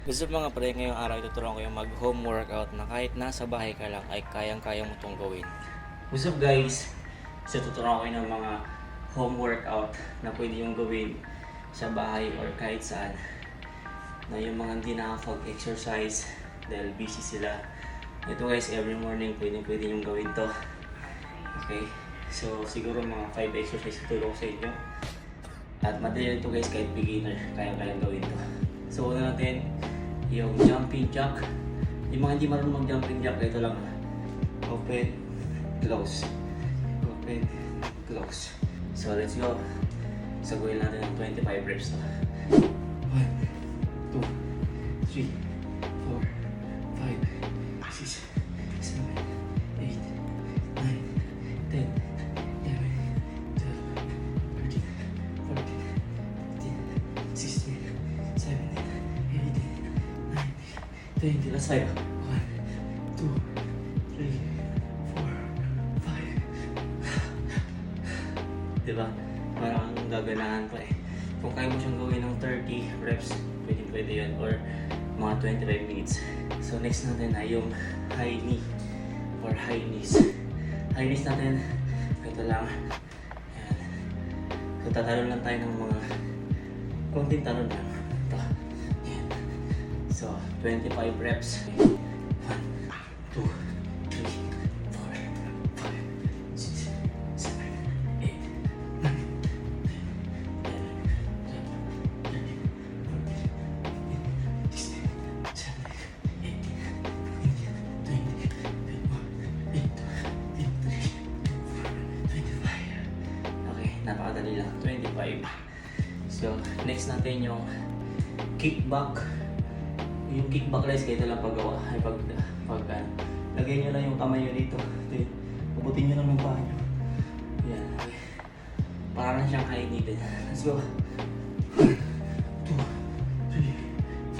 Gusto mga pre, ngayong araw tuturuan ko yung mag-home workout na kahit nasa bahay ka lang ay kayang-kaya mo itong gawin. What's up guys? So tuturuan ko ng mga home workout na pwede yung gawin sa bahay or kahit saan. Na yung mga hindi nakakapag-exercise dahil busy sila. Ito guys, every morning pwede yung gawin to. Okay? So siguro mga 5 exercise tutulong sa inyo. At madali ito guys, kahit beginner, kayang-kayang gawin to. So una natin, yung jumping jack. Yung mga hindi marunong mag-jumping jack, ito lang. Open, close. Open, close. So let's go. Saguhin natin ng 25 reps to. 1, 2, 3, 4, 5, 6, 7, 8, 9, 10, 20, last 5. 1, 2, 3, 4, 5. Diba? Parang gaganahan pa eh. Kung kaya mo siyang gawin ng 30 reps, pwede yun. Or mga 25 minutes. So next natin ay yung high knee or high knees. High knees natin, ito lang. Ayan. So tatalon lang tayo ng mga konting talon lang. Ito. Ayan. So 25 reps. 1, 2, 3, 4, 5, 6, 7, 8, 9, 10, 11, 12, 13, 14, 15, 16, 17, 18, 19, 20, 21, 22, 23, 24, 25. Okay, napakadali lang. 25. So, next natin yung kickback. Yung kickback guys, kaya ito lang paggawa. Ay lagay nyo lang yung kamay nyo dito. Puputin nyo lang ng paa nyo. Yan, okay. Parang siyang high knee din. Let's go. 1, 2, 3,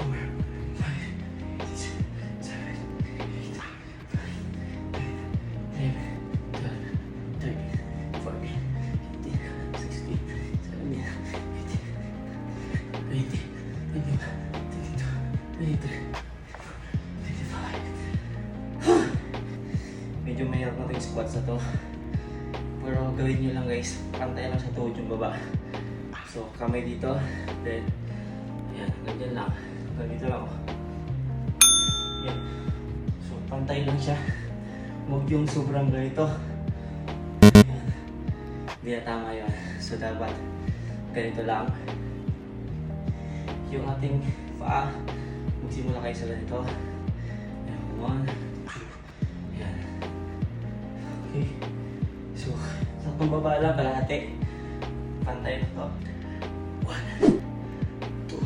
4, 5, 6, 7, 8, 9, 10, 11, 12, 13, 14, 15, 16, 17, 18, 20, 21, 22, 23, 25. Medyo mahirap natin yung squats na to. Pero gawin nyo lang guys, pantay lang sa tuhod yung baba. So kamay dito, then yan, ganyan lang. Ganito lang ako. Yan. So pantay lang siya. Huwag yung sobrang ganito. Yan. Hindi na tama yun. So dapat ganito lang. Yung ating paa, magsimula kayo sa ganito. Yan, 1, 2, yan. Okay. So, sa pambaba lang, kalahati. Pantay na to. 1, 2, 3,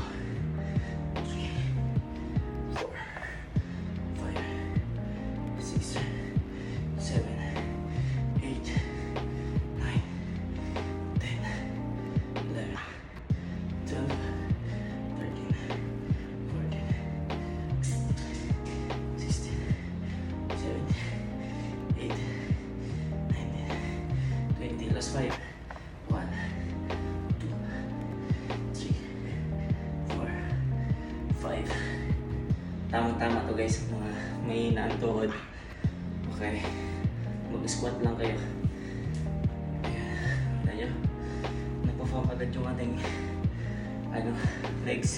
4, 5, 6, 7, 8, 9, 10, 11, 12, 13, 14, 16, 17, 18, 19, 20, last 5. 1, 2, 3, 4, 5. Tamang-tama to guys, mga may naantuhod. Okay. Mag-squat lang kayo. Ayan. Wala nyo? Nagpa-form agad yung ating legs.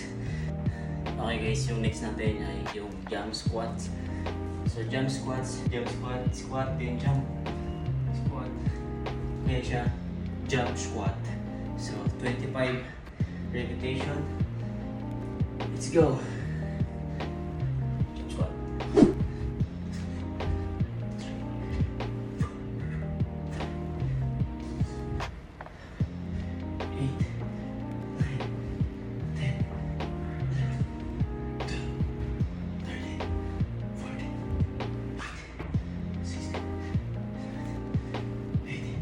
Okay guys, yung next natin ay yung jump squats. So jump squats, squat, then jump, squat. Kaya siya jump squat. So 25 repetition. Let's go. Jump squat. 8, 9, 10, 11, 12, 13, 14, 15, 16, 17, 18,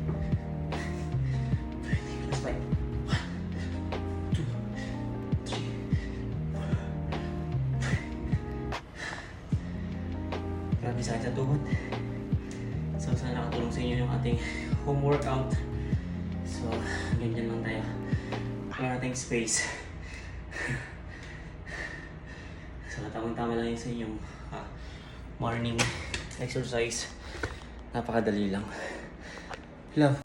20. Let's fight. 1, 2, 3, 4, 5. Grabe sakit sa tuhod. So sana nakatulong sa inyo yung ating home workout. So ganyan lang tayo. Wala nating space. So So, tamang-tama lang yun sa inyong morning exercise. Napakadali lang. Love.